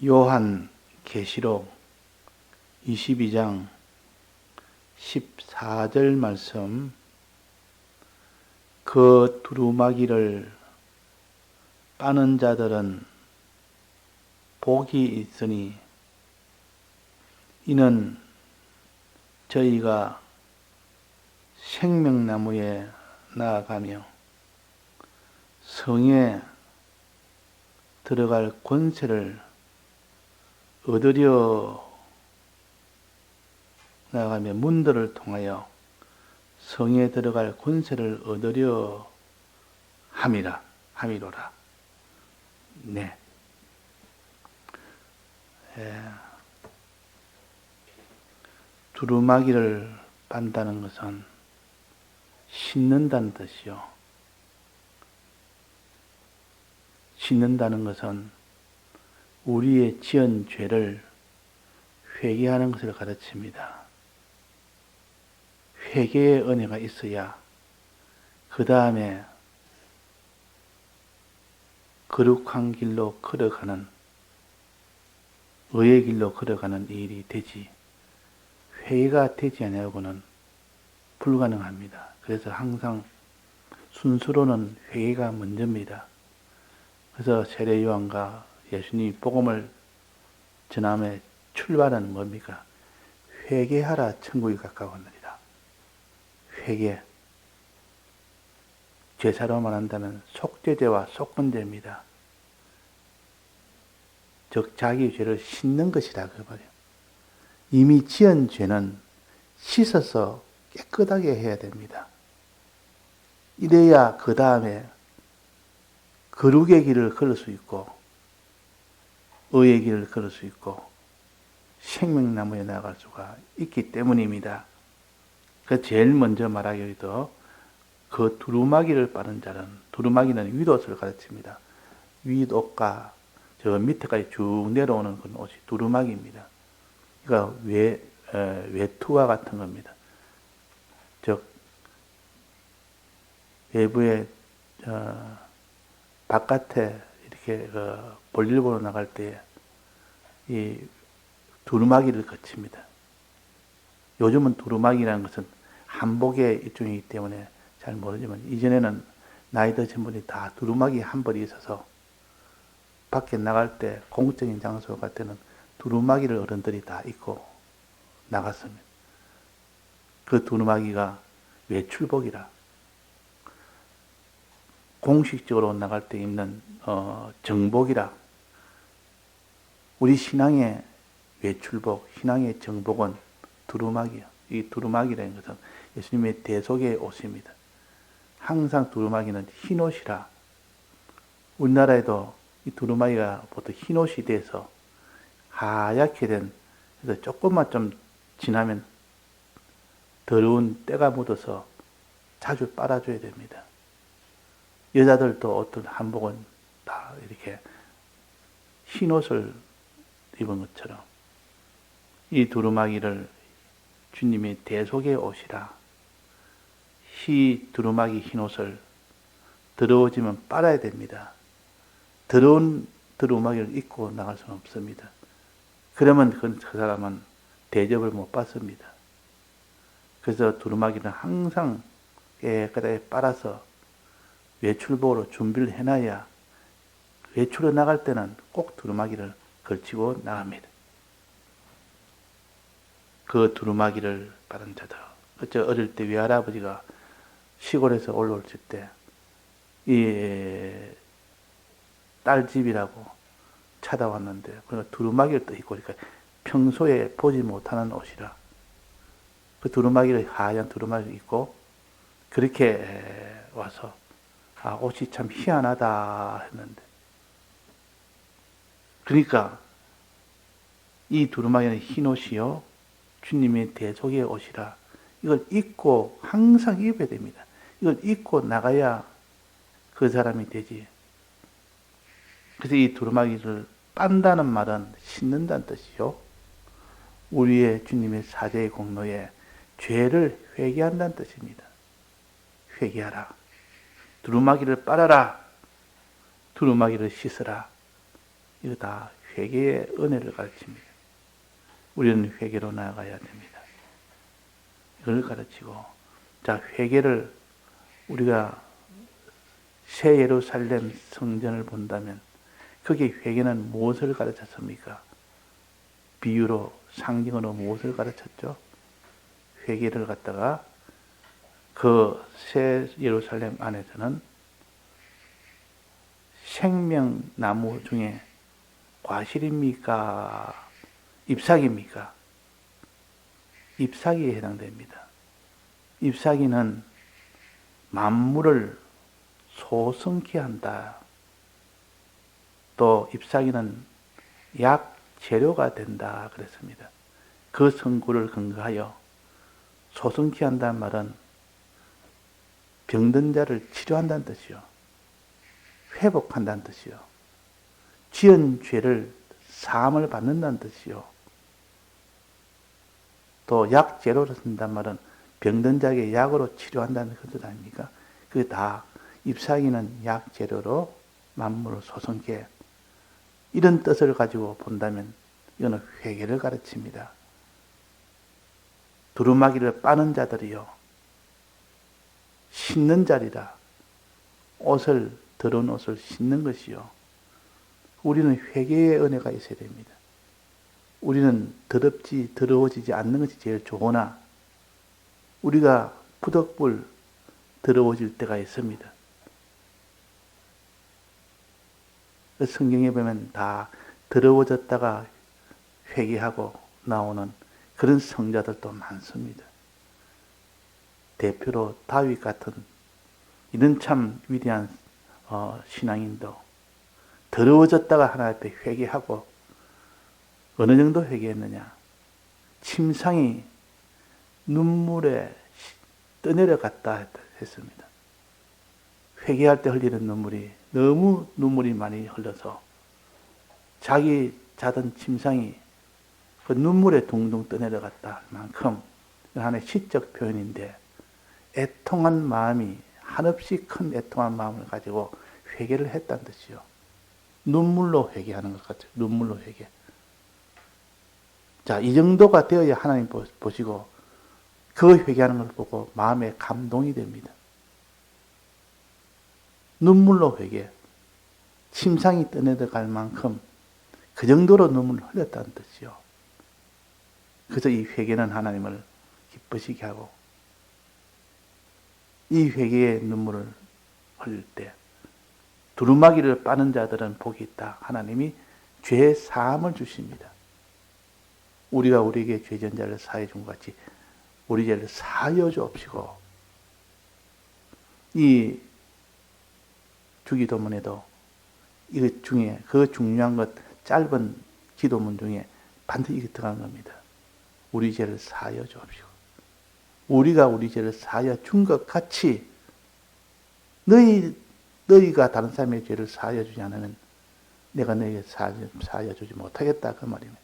요한 계시록 22장 14절 말씀, 그 두루마기를 빠는 자들은 복이 있으니 이는 저희가 생명나무에 나아가며 성에 들어갈 권세를 얻으려 나아가며 문들을 통하여 성에 들어갈 권세를 얻으려 함이로라. 네. 두루마기를 빤다는 것은 씻는다는 뜻이요. 씻는다는 것은 우리의 지은 죄를 회개하는 것을 가르칩니다. 회개의 은혜가 있어야 그 다음에 거룩한 길로 걸어가는, 의의 길로 걸어가는 일이 되지, 회개가 되지 않으고는 불가능합니다. 그래서 항상 순수로는 회개가 먼저입니다. 그래서 세례 요한과 예수님이 복음을 전함에 출발은 뭡니까? 회개하라, 천국이 가까웠느니라. 회개. 제사로 말한다면 속죄죄와 속건죄입니다. 즉 자기 죄를 씻는 것이라 그 말이에요. 이미 지은 죄는 씻어서 깨끗하게 해야 됩니다. 이래야 그 다음에 거룩의 길을 걸을 수 있고 의의 길을 걸을 수 있고 생명나무에 나아갈 수가 있기 때문입니다. 그 제일 먼저 말하기도 그 두루마기를 빠는 자는, 두루마기는 윗옷을 가르칩니다. 윗옷과 저 밑에까지 쭉 내려오는 그런 옷이 두루마기입니다. 그러니까 외투와 같은 겁니다. 즉 외부에 바깥에 이렇게 볼일 보러 나갈 때 이 두루마기를 거칩니다. 요즘은 두루마기라는 것은 한복의 일종이기 때문에 잘 모르지만 이전에는 나이 드신 분이 다 두루마기 한 벌이 있어서 밖에 나갈 때 공적인 장소 갈 때는 두루마기를 어른들이 다 입고 나갔습니다. 그 두루마기가 외출복이라, 공식적으로 나갈 때 입는 정복이라. 우리 신앙의 외출복, 신앙의 정복은 두루마기요. 이 두루마기라는 것은 예수님의 대속의 옷입니다. 항상 두루마기는 흰옷이라. 우리나라에도 이 두루마기가 보통 흰옷이 돼서 하얗게 된, 그래서 조금만 좀 지나면 더러운 때가 묻어서 자주 빨아줘야 됩니다. 여자들도 어떤 한복은 다 이렇게 흰옷을 입은 것처럼 이 두루마기를 주님이 대속의 옷이라. 이 두루마기 흰옷을 더러워지면 빨아야 됩니다. 더러운 두루마기를 입고 나갈 수는 없습니다. 그러면 그 사람은 대접을 못 받습니다. 그래서 두루마기는 항상 깨끗하게 빨아서 외출복으로 준비를 해놔야 외출을 나갈 때는 꼭 두루마기를 걸치고 나갑니다. 그 두루마기를 빠는 자들. 어릴 때 외할아버지가 시골에서 올라오실 때 이 딸 집이라고 찾아왔는데 그러니까 두루마기를 또 입고 그러니까 평소에 보지 못하는 옷이라 그 두루마기를 하얀 두루마기를 입고 그렇게 와서 옷이 참 희한하다 했는데 그러니까 이 두루마기는 흰 옷이요 주님의 대속의 옷이라 이걸 입고 항상 입어야 됩니다. 이걸 입고 나가야 그 사람이 되지. 그래서 이 두루마기를 빤다는 말은 씻는다는 뜻이요. 우리의 주님의 사죄의 공로에 죄를 회개한다는 뜻입니다. 회개하라. 두루마기를 빨아라. 두루마기를 씻으라. 이거 다 회개의 은혜를 가르칩니다. 우리는 회개로 나아가야 됩니다. 이걸 가르치고, 자, 회개를 우리가 새 예루살렘 성전을 본다면 거기 회개는 무엇을 가르쳤습니까? 비유로, 상징으로 무엇을 가르쳤죠? 회개를 갖다가 그 새 예루살렘 안에서는 생명나무 중에 과실입니까? 잎사귀입니까? 잎사귀에 해당됩니다. 잎사귀는 만물을 소성케 한다. 또 잎사귀는 약 재료가 된다 그랬습니다. 그 성구를 근거하여 소성케 한다는 말은 병든 자를 치료한다는 뜻이요. 회복한다는 뜻이요. 지은 죄를 사함을 받는다는 뜻이요. 또 약재료로 쓴다는 말은 병든 자에게 약으로 치료한다는 그 뜻 아닙니까? 그게 다 잎사귀는 약재료로 만물을 소성케, 이런 뜻을 가지고 본다면 이거는 회개를 가르칩니다. 두루마기를 빠는 자들이요, 씻는 자리라. 더러운 옷을 씻는 것이요. 우리는 회개의 은혜가 있어야 됩니다. 우리는 더러워지지 않는 것이 제일 좋으나 우리가 부득불 더러워질 때가 있습니다. 성경에 보면 다 더러워졌다가 회개하고 나오는 그런 성자들도 많습니다. 대표로 다윗 같은 이런 참 위대한 신앙인도 더러워졌다가 하나님 앞에 회개하고, 어느 정도 회개했느냐? 침상이 눈물에 떠내려갔다 했습니다. 회개할 때 흘리는 눈물이 너무 눈물이 많이 흘러서 자기 자던 침상이 그 눈물에 둥둥 떠내려갔다 만큼 하나의 시적 표현인데, 애통한 마음이, 한없이 큰 애통한 마음을 가지고 회개를 했다는 뜻이요. 눈물로 회개하는 것 같아요. 눈물로 회개. 자, 이 정도가 되어야 하나님 보시고 그 회개하는 걸 보고 마음에 감동이 됩니다. 눈물로 회개. 침상이 떠내려갈 만큼 그 정도로 눈물을 흘렸다는 뜻이요. 그래서 이 회개는 하나님을 기쁘시게 하고, 이 회개의 눈물을 흘릴 때 두루마기를 빠는 자들은 복이 있다. 하나님이 죄 사함을 주십니다. 우리가 우리에게 죄진 자를 사해 준 것 같이 우리 죄를 사하여 주옵시고, 이 주기도문에도 이 중에 그 중요한 것, 짧은 기도문 중에 반드시 이게 들어간 겁니다. 우리 죄를 사하여 주옵시고, 우리가 우리 죄를 사하여 준 것 같이 너희가 다른 사람의 죄를 사하여 주지 않으면 내가 너희에게 사하여 주지 못하겠다, 그 말입니다.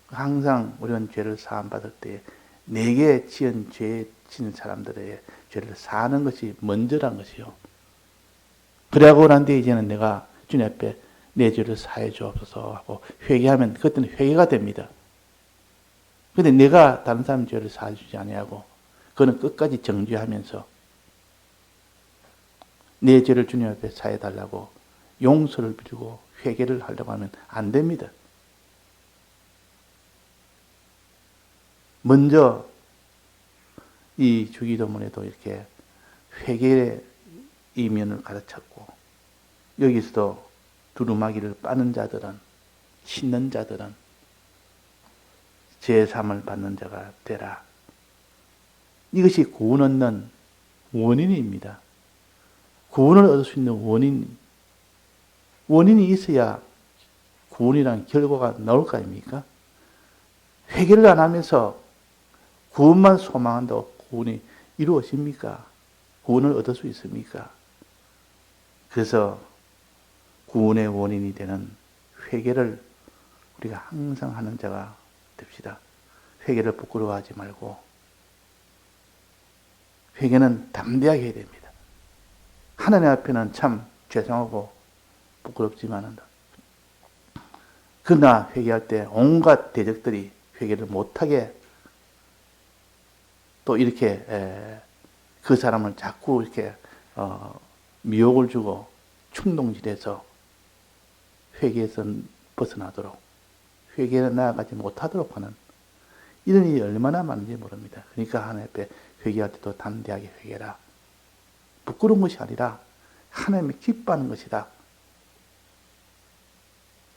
항상 우리는 죄를 사함 받을 때 내게 지은 죄 지은 사람들의 죄를 사하는 것이 먼저란 것이요. 그래하고 난 뒤에 이제는 내가 주님 앞에 내 죄를 사해 주옵소서 하고 회개하면 그때는 회개가 됩니다. 근데 내가 다른 사람 죄를 사해 주지 아니하고 그는 끝까지 정죄하면서 내 죄를 주님 앞에 사해 달라고 용서를 빌고 회개를 하려고 하면 안 됩니다. 먼저 이 주기도문에도 이렇게 회개의 이면을 가르쳤고, 여기서도 두루마기를 빠는 자들은, 씻는 자들은 제사함을 받는 자가 되라. 이것이 구원 얻는 원인입니다. 구원을 얻을 수 있는 원인이 있어야 구원이란 결과가 나올 거 아닙니까? 회개를 안 하면서 구원만 소망한다고 구원이 이루어집니까? 구원을 얻을 수 있습니까? 그래서 구원의 원인이 되는 회개를 우리가 항상 하는 자가 됩시다. 회개를 부끄러워하지 말고 회개는 담대하게 해야 됩니다. 하나님 앞에는 참 죄송하고 부끄럽지만은 그러나 회개할 때 온갖 대적들이 회개를 못하게 또 이렇게 그 사람을 자꾸 이렇게 미혹을 주고 충동질해서 회개에서 벗어나도록 회개에 나아가지 못하도록 하는 이런 일이 얼마나 많은지 모릅니다. 그러니까 하나님 앞에 회개할 때도 담대하게 회개라. 부끄러운 것이 아니라 하나님이 기뻐하는 것이다.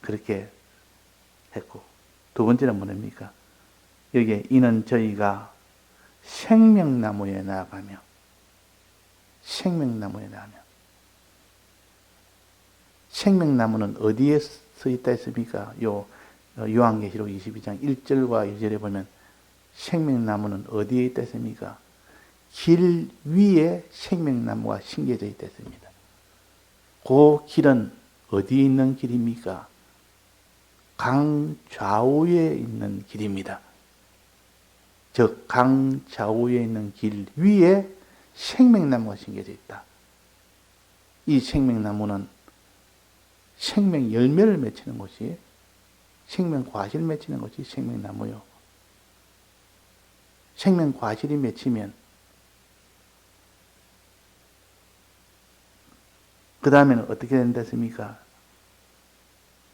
그렇게 했고, 두 번째는 뭐랍니까? 여기에 이는 저희가 생명나무에 나아가며 생명나무는 어디에 서 있다 했습니까? 요한계시록 22장 1절과 2절에 보면 생명나무는 어디에 있다 했습니까? 길 위에 생명나무가 심겨져 있다 했습니다. 그 길은 어디에 있는 길입니까? 강 좌우에 있는 길입니다. 즉, 강 좌우에 있는 길 위에 생명나무가 심겨져 있다. 이 생명나무는 생명 열매를 맺히는 것이, 생명 과실을 맺히는 것이 생명나무요. 생명 과실이 맺히면 그 다음에는 어떻게 된다 했습니까?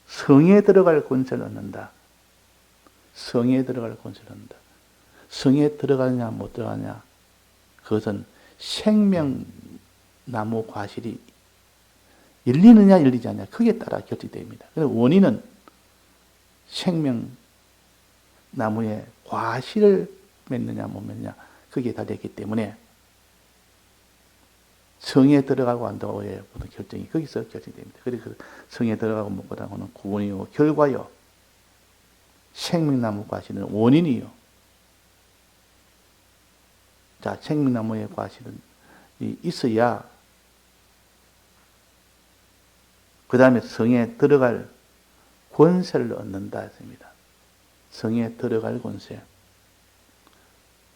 성에 들어갈 권세를 얻는다. 성에 들어갈 권세를 얻는다. 성에 들어가느냐 못 들어가느냐, 그것은 생명나무 과실이 열리느냐 열리지 않느냐, 그게 따라 결정됩니다. 그래서 원인은 생명나무의 과실을 맺느냐 못 맺느냐, 그게 달렸기 때문에 성에 들어가고 안 들어가고의 모든 결정이 거기서 결정됩니다. 그래서 성에 들어가고 못 들어가고는 구원이요, 결과요, 생명나무 과실은 원인이요. 자, 생명나무의 과실은 있어야 그 다음에 성에 들어갈 권세를 얻는다 했습니다. 성에 들어갈 권세.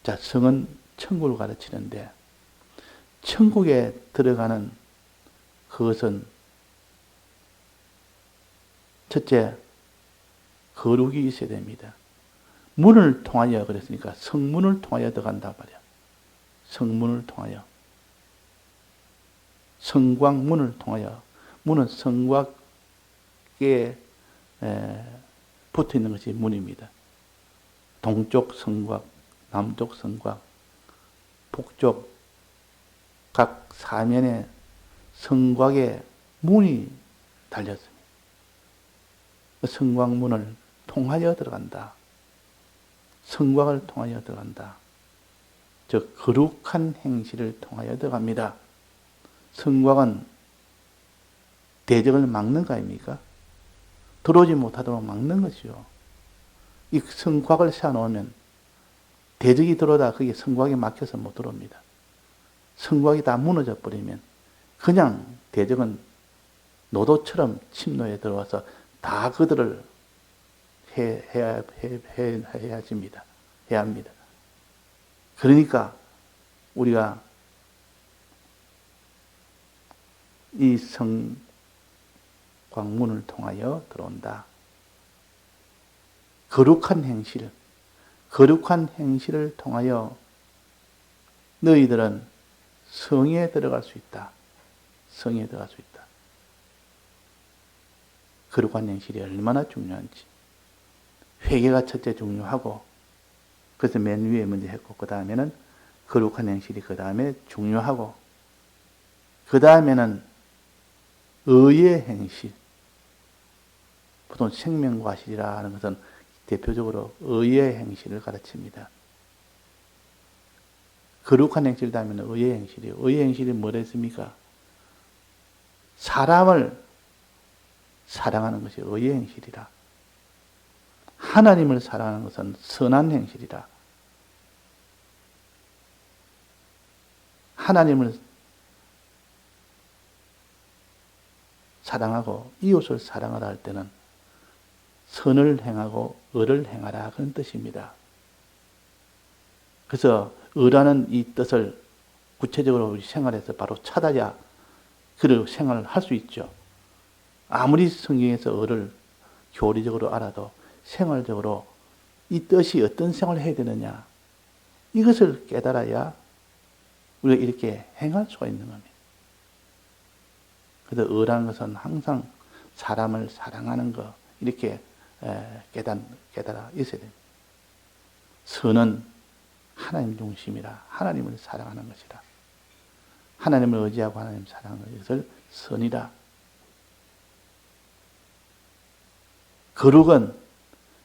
자, 성은 천국을 가르치는데 천국에 들어가는 그것은 첫째, 거룩이 있어야 됩니다. 문을 통하여 그랬으니까 성문을 통하여 들어간다 말이야. 성문을 통하여. 성곽문을 통하여. 문은 성곽에 붙어 있는 것이 문입니다. 동쪽 성곽, 남쪽 성곽, 북쪽 각 사면에 성곽에 문이 달렸습니다. 그 성곽문을 통하여 들어간다. 성곽을 통하여 들어간다. 즉 거룩한 행실을 통하여 들어갑니다. 성곽은 대적을 막는 거 아닙니까? 들어오지 못하도록 막는 것이요. 이 성곽을 세워놓으면 대적이 들어오다 그게 성곽에 막혀서 못 들어옵니다. 성곽이 다 무너져 버리면 그냥 대적은 노도처럼 침노에 들어와서 다 그들을 해야 합니다. 그러니까 우리가 이 성곽문을 통하여 들어온다. 거룩한 행실을 통하여 너희들은 성에 들어갈 수 있다. 성에 들어갈 수 있다. 거룩한 행실이 얼마나 중요한지. 회개가 첫째 중요하고, 그래서 맨 위에 먼저 했고, 그 다음에는 거룩한 행실이 그 다음에 중요하고, 그 다음에는 의의 행실. 보통 생명과실이라 하는 것은 대표적으로 의의 행실을 가르칩니다. 거룩한 행실 다음에는 의의 행실이에요. 의의 행실이 뭐라 했습니까? 사람을 사랑하는 것이 의의 행실이라. 하나님을 사랑하는 것은 선한 행실이라. 하나님을 사랑하고 이웃을 사랑하라 할 때는 선을 행하고 의를 행하라 그런 뜻입니다. 그래서 의라는 이 뜻을 구체적으로 우리 생활에서 바로 찾아야 그 생활을 할 수 있죠. 아무리 성경에서 의를 교리적으로 알아도 생활적으로 이 뜻이 어떤 생활을 해야 되느냐, 이것을 깨달아야 우리가 이렇게 행할 수가 있는 겁니다. 그래서 의라는 것은 항상 사람을 사랑하는 것, 이렇게 깨달아 있어야 됩니다. 선은 하나님 중심이라, 하나님을 사랑하는 것이라, 하나님을 의지하고 하나님을 사랑하는 것을 선이라. 거룩은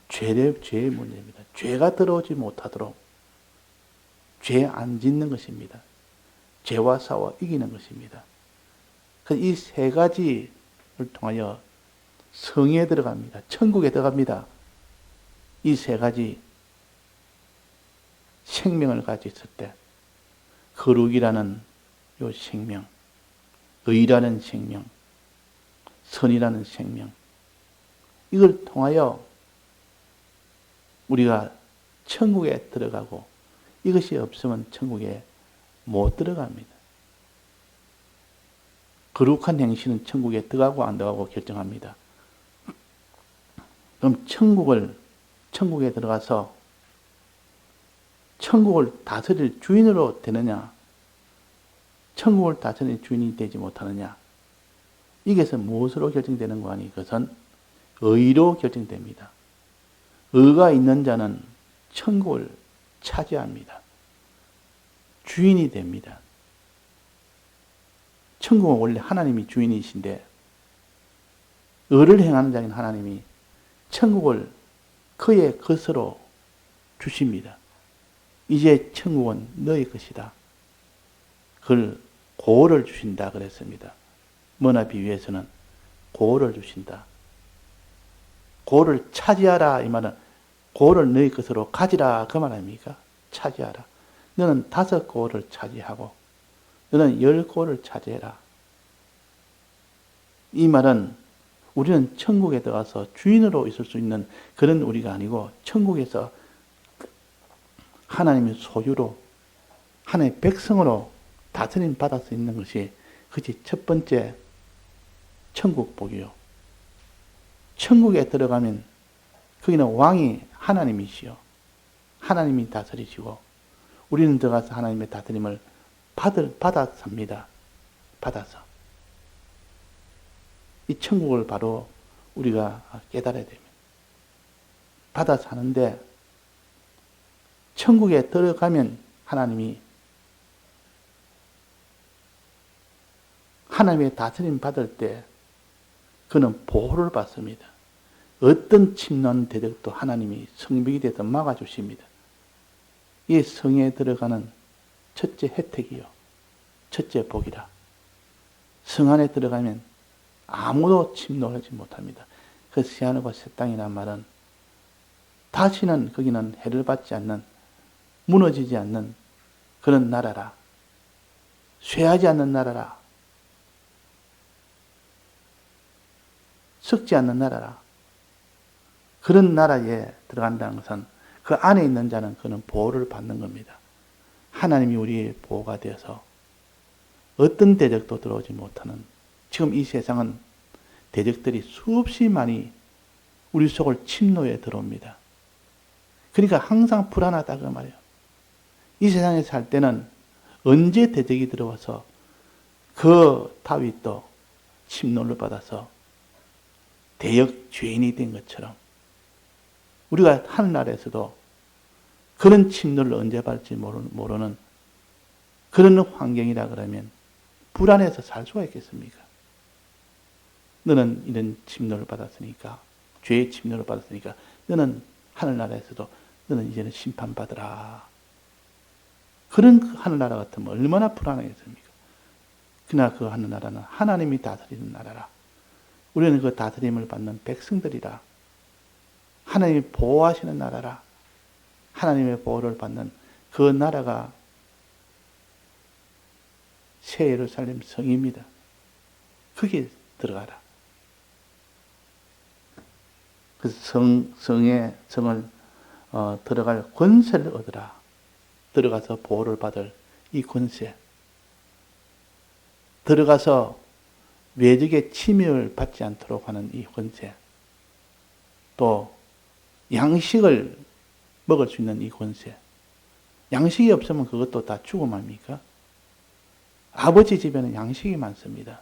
죄의 문제입니다. 죄가 들어오지 못하도록 죄 안 짓는 것입니다. 죄와 싸워 이기는 것입니다. 이 세 가지를 통하여 성에 들어갑니다. 천국에 들어갑니다. 이 세 가지 생명을 가지고 있을 때 거룩이라는 요 생명, 의라는 생명, 선이라는 생명, 이걸 통하여 우리가 천국에 들어가고, 이것이 없으면 천국에 못 들어갑니다. 거룩한 행실은 천국에 들어가고 안 들어가고 결정합니다. 그럼 천국에 들어가서 천국을 다스릴 주인으로 되느냐, 천국을 다스릴 주인이 되지 못하느냐, 이것은 무엇으로 결정되는 거 아니? 그것은 의로 결정됩니다. 의가 있는 자는 천국을 차지합니다. 주인이 됩니다. 천국은 원래 하나님이 주인이신데, 의를 행하는 자인 하나님이 천국을 그의 것으로 주십니다. 이제 천국은 너의 것이다. 그걸 고를 주신다 그랬습니다. 뭐나 비유해서는 고를 주신다. 고를 차지하라, 이 말은 고를 너희 것으로 가지라, 그 말 아닙니까? 차지하라. 너는 5고를 차지하고 너는 10고를 차지해라. 이 말은 우리는 천국에 들어가서 주인으로 있을 수 있는 그런 우리가 아니고, 천국에서 하나님의 소유로, 하나님의 백성으로 다스림 받을 수 있는 것이, 그것이 첫 번째 천국 복이요. 천국에 들어가면 거기는 왕이 하나님이시요, 하나님이 다스리시고, 우리는 들어가서 하나님의 다스림을 받아 삽니다. 받아서. 이 천국을 바로 우리가 깨달아야 됩니다. 받아 사는데, 천국에 들어가면 하나님의 다스림 받을 때 그는 보호를 받습니다. 어떤 침노하는 대적도 하나님이 성벽이 돼서 막아주십니다. 이 성에 들어가는 첫째 혜택이요, 첫째 복이라. 성 안에 들어가면 아무도 침노하지 못합니다. 그 새하늘과 새 땅이란 말은 다시는 거기는 해를 받지 않는, 무너지지 않는 그런 나라라. 쇠하지 않는 나라라. 썩지 않는 나라라. 그런 나라에 들어간다는 것은 그 안에 있는 자는 그는 보호를 받는 겁니다. 하나님이 우리의 보호가 되어서 어떤 대적도 들어오지 못하는, 지금 이 세상은 대적들이 수없이 많이 우리 속을 침노에 들어옵니다. 그러니까 항상 불안하다 그 말이에요. 이 세상에 살 때는 언제 대적이 들어와서 그 다윗도 침노를 받아서 대역 죄인이 된 것처럼, 우리가 하늘나라에서도 그런 침노를 언제 받을지 모르는 그런 환경이라 그러면 불안해서 살 수가 있겠습니까? 너는 이런 침노를 받았으니까, 죄의 침노를 받았으니까 너는 하늘나라에서도 너는 이제는 심판받으라. 그런 하늘나라 같으면 얼마나 불안하겠습니까? 그러나 그 하늘나라는 하나님이 다스리는 나라라. 우리는 그 다스림을 받는 백성들이라. 하나님이 보호하시는 나라라. 하나님의 보호를 받는 그 나라가 새 예루살렘 성입니다. 거기에 들어가라. 그 성을 들어갈 권세를 얻으라. 들어가서 보호를 받을 이 권세. 들어가서 외적의 침입을 받지 않도록 하는 이 권세. 또 양식을 먹을 수 있는 이 권세. 양식이 없으면 그것도 다 죽음 아닙니까? 아버지 집에는 양식이 많습니다.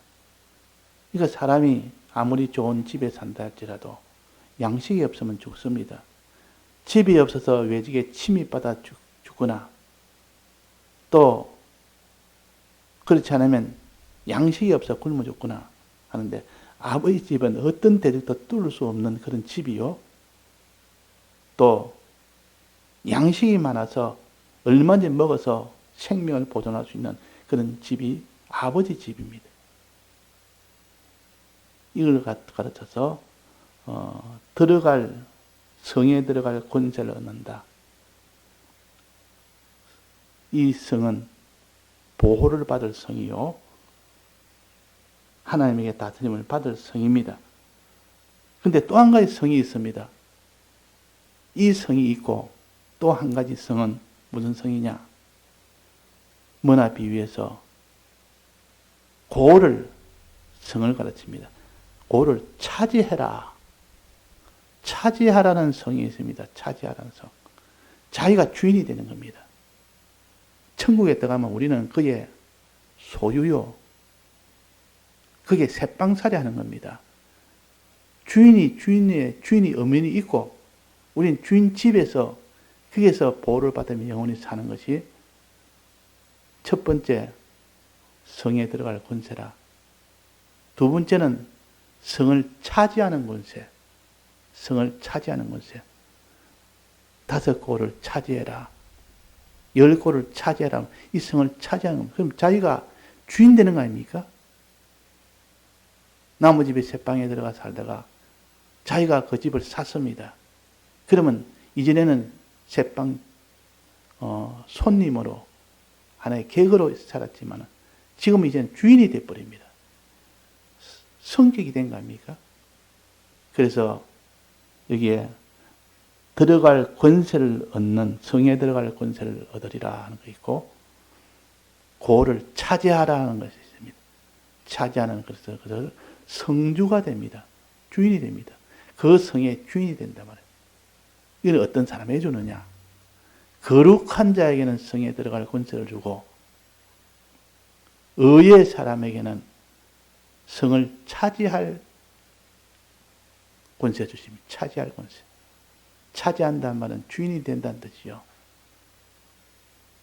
그러니까 사람이 아무리 좋은 집에 산다 할지라도 양식이 없으면 죽습니다. 집이 없어서 외직에 침입받아 죽거나 또 그렇지 않으면 양식이 없어 굶어 죽거나 하는데 아버지 집은 어떤 대적도 뚫을 수 없는 그런 집이요. 또 양식이 많아서 얼마든지 먹어서 생명을 보존할 수 있는 그런 집이 아버지 집입니다. 이걸 가르쳐서 성에 들어갈 권세를 얻는다. 이 성은 보호를 받을 성이요. 하나님에게 다스림을 받을 성입니다. 근데 또 한 가지 성이 있습니다. 이 성이 있고 또 한 가지 성은 무슨 성이냐? 뭐나 비유해서 고를 성을 가르칩니다. 고를 차지해라. 차지하라는 성이 있습니다. 차지하라는 성. 자기가 주인이 되는 겁니다. 천국에 들어가면 우리는 그의 소유요. 그게 새빵살이 하는 겁니다. 주인이 엄연히 있고, 우린 주인 집에서, 거기에서 보호를 받으며 영원히 사는 것이 첫 번째 성에 들어갈 권세라. 두 번째는 성을 차지하는 권세. 성을 차지하는 권세. 5골을 차지해라. 10골을 차지해라. 이 성을 차지하는 겁니다. 그럼 자기가 주인 되는 거 아닙니까? 나무 집에 새방에 들어가 살다가 자기가 그 집을 샀습니다. 그러면 이전에는 새방 손님으로 하나의 객으로 살았지만 지금 이제는 주인이 되어버립니다. 성격이 된 거 아닙니까? 그래서 여기에 들어갈 권세를 얻는, 성에 들어갈 권세를 얻으리라 하는 거 있고, 고를 차지하라 하는 것이 있습니다. 차지하는 것을 성주가 됩니다. 주인이 됩니다. 그 성의 주인이 된단 말이에요. 이건 어떤 사람에게 주느냐? 거룩한 자에게는 성에 들어갈 권세를 주고, 의의 사람에게는 성을 차지할 권세 주십니다. 차지할 권세. 차지한다는 말은 주인이 된다는 뜻이요.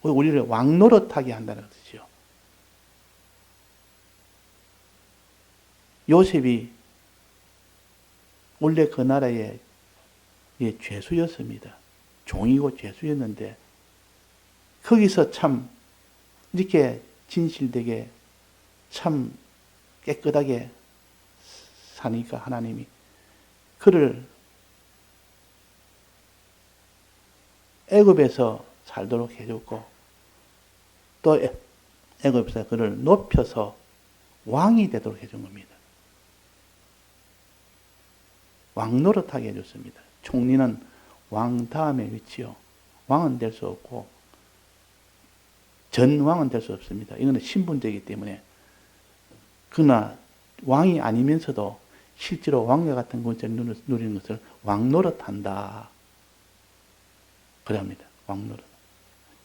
우리를 왕노릇하게 한다는 뜻이요. 요셉이 원래 그 나라의 죄수였습니다. 종이고 죄수였는데 거기서 참 이렇게 진실되게 참 깨끗하게 사니까 하나님이 그를 애굽에서 살도록 해줬고 또 애굽에서 그를 높여서 왕이 되도록 해준 겁니다. 왕 노릇하게 해줬습니다. 총리는 왕 다음에 위치요. 왕은 될 수 없고 전왕은 될 수 없습니다. 이거는 신분제이기 때문에. 그러나 왕이 아니면서도 실제로 왕과 같은 권세를 누리는 것을 왕 노릇한다. 그래 합니다. 왕 노릇.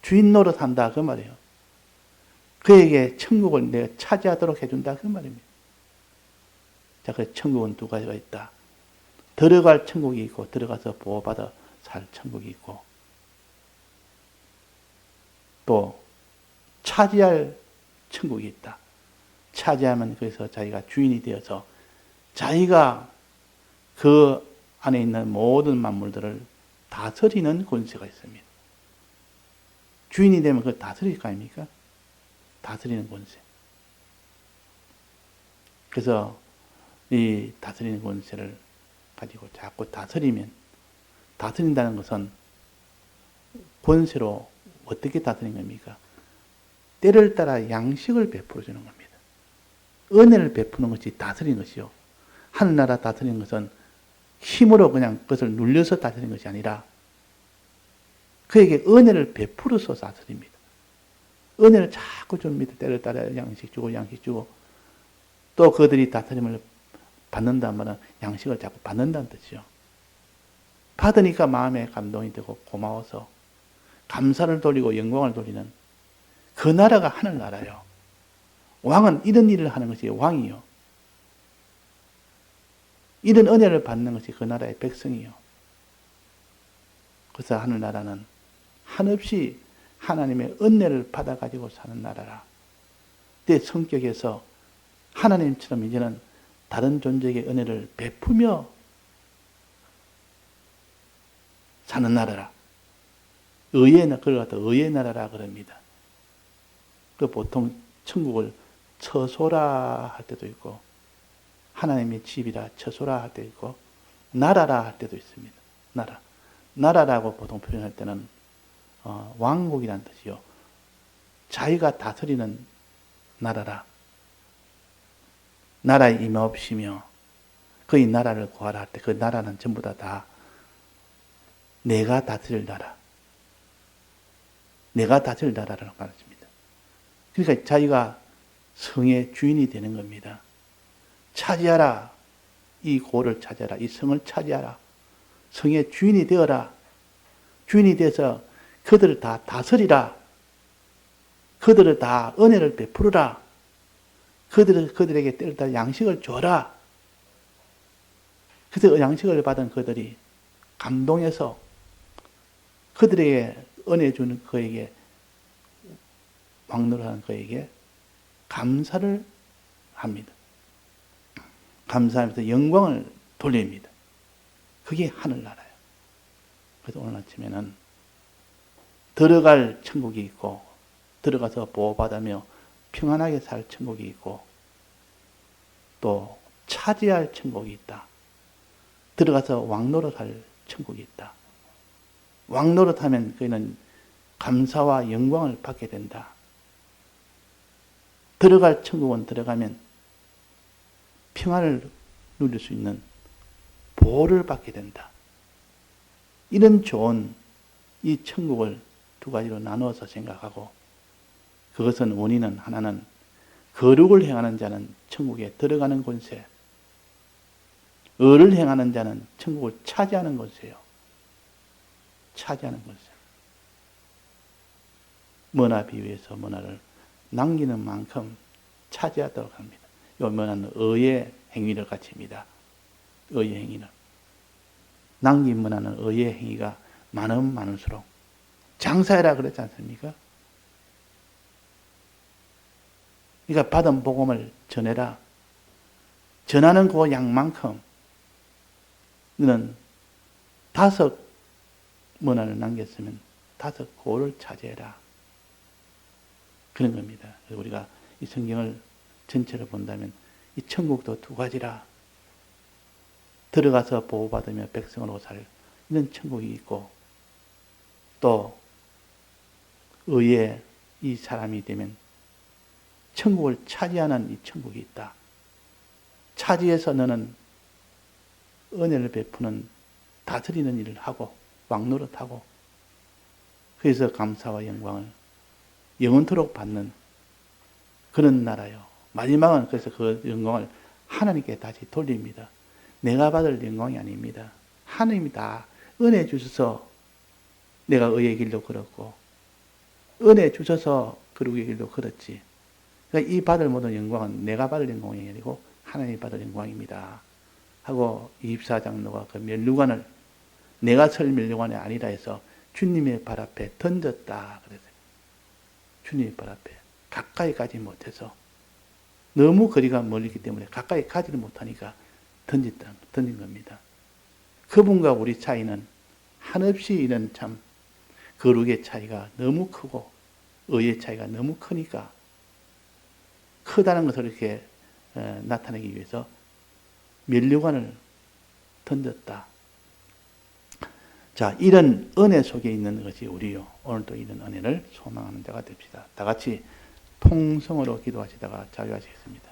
주인 노릇한다. 그 말이에요. 그에게 천국을 내가 차지하도록 해준다. 그 말입니다. 자, 그래서 천국은 두 가지가 있다. 들어갈 천국이 있고 들어가서 보호받아 살 천국이 있고 또 차지할 천국이 있다. 차지하면 거기서 자기가 주인이 되어서 자기가 그 안에 있는 모든 만물들을 다스리는 권세가 있습니다. 주인이 되면 그걸 다스릴 거 아닙니까? 다스리는 권세. 그래서 이 다스리는 권세를 가지고 자꾸 다스린다는 것은 권세로 어떻게 다스리는 겁니까? 때를 따라 양식을 베풀어 주는 겁니다. 은혜를 베푸는 것이 다스리는 것이요. 하늘나라 다스리는 것은 힘으로 그냥 그것을 눌려서 다스리는 것이 아니라 그에게 은혜를 베풀어서 다스립니다. 은혜를 자꾸 줍니다. 때를 따라 양식 주고 또 그들이 다스림을 받는다는 말은 양식을 자꾸 받는다는 뜻이죠. 받으니까 마음에 감동이 되고 고마워서 감사를 돌리고 영광을 돌리는 그 나라가 하늘나라요. 왕은 이런 일을 하는 것이 왕이요. 이런 은혜를 받는 것이 그 나라의 백성이요. 그래서 하늘나라는 한없이 하나님의 은혜를 받아가지고 사는 나라라. 내 성격에서 하나님처럼 이제는 다른 존재에게 은혜를 베푸며 사는 나라라. 그걸 갖다 의의 나라라 그럽니다. 그 보통 천국을 처소라 할 때도 있고, 하나님의 집이라 처소라 할 때도 있고, 나라라 할 때도 있습니다. 나라라고 보통 표현할 때는 왕국이란 뜻이요. 자기가 다스리는 나라라. 나라에 임하옵시며 그의 나라를 구하라 할 때 그 나라는 전부 다 내가 다스릴 나라. 내가 다스릴 나라라고 말했습니다. 그러니까 자기가 성의 주인이 되는 겁니다. 차지하라. 이 고를 차지하라. 이 성을 차지하라. 성의 주인이 되어라. 주인이 돼서 그들을 다 다스리라. 그들을 다 은혜를 베푸르라. 그들에게 때를 양식을 줘라. 그래서 양식을 받은 그들이 감동해서 그들에게 은혜 주는 그에게 왕노릇하는 그에게 감사를 합니다. 감사하면서 영광을 돌립니다. 그게 하늘나라예요. 그래서 오늘 아침에는 들어갈 천국이 있고 들어가서 보호받으며 평안하게 살 천국이 있고 또 차지할 천국이 있다. 들어가서 왕노릇할 천국이 있다. 왕노릇하면 그는 감사와 영광을 받게 된다. 들어갈 천국은 들어가면 평안을 누릴 수 있는 보호를 받게 된다. 이런 좋은 이 천국을 두 가지로 나누어서 생각하고 그것은 원인은 하나는 거룩을 행하는 자는 천국에 들어가는 권세, 의를 행하는 자는 천국을 차지하는 권세요. 차지하는 권세. 머나 비유에서 머나를 남기는 만큼 차지하도록 합니다. 이 머나는 의의 행위를 가르칩니다. 의의 행위는. 남긴 머나는 의의 행위가 많으면 많을수록 장사해라 그랬지 않습니까? 그러니까 받은 복음을 전해라. 전하는 그 양만큼 너는 5 문화를 남겼으면 5 고를 차지해라. 그런 겁니다. 그래서 우리가 이 성경을 전체를 본다면 이 천국도 2 가지라. 들어가서 보호받으며 백성으로 살 이런 천국이 있고 또 의의 이 사람이 되면 천국을 차지하는 이 천국이 있다. 차지해서 너는 은혜를 베푸는 다스리는 일을 하고 왕노릇하고 그래서 감사와 영광을 영원토록 받는 그런 나라요. 마지막은 그래서 그 영광을 하나님께 다시 돌립니다. 내가 받을 영광이 아닙니다. 하나님이 다 은혜 주셔서 내가 의의 길도 걸었고 은혜 주셔서 거룩의 길도 걸었지. 그러니까 이 받을 모든 영광은 내가 받을 영광이 아니고 하나님이 받을 영광입니다. 하고 24장로가 그 면류관을 내가 설 면류관이 아니라 해서 주님의 발 앞에 던졌다 그랬어요. 주님의 발 앞에 가까이 가지 못해서 너무 거리가 멀기 때문에 가까이 가지를 못하니까 던진 겁니다. 그분과 우리 차이는 한없이 이런 참 거룩의 차이가 너무 크고 의의 차이가 너무 크니까 크다는 것을 이렇게 나타내기 위해서 면류관을 던졌다. 자, 이런 은혜 속에 있는 것이 우리요. 오늘도 이런 은혜를 소망하는 자가 됩시다. 다 같이 통성으로 기도하시다가 자유하시겠습니다.